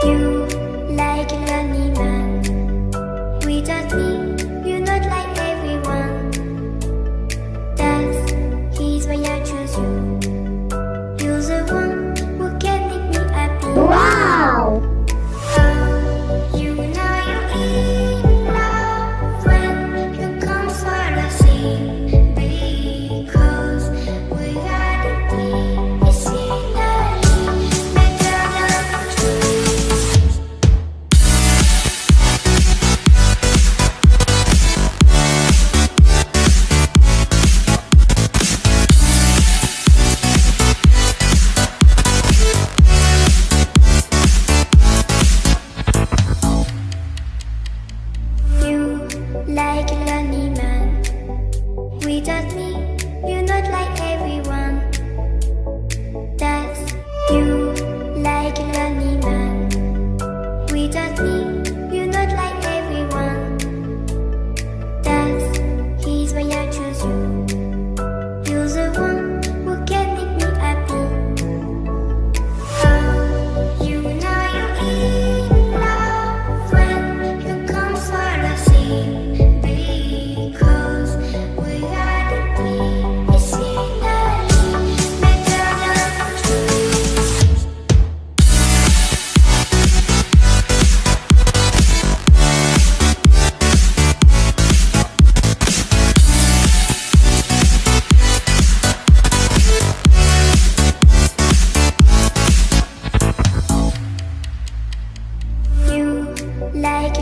You like a lonely man. Without me, you're not like everyone. That's he's why I choose you. You're the one who can make me happy. Wow! You know you're in love when you come for the sea. Because we are the team. It's scenery better than trees. You like a lonely man. Without me, you're not like everyone. That's you like a lonely man. Without me, you're not like everyone. That's he's why I choose you. You're the one who can make me happy. You know you're in love when you come for the sea. Because we are the team. It's scenery better than trees. You like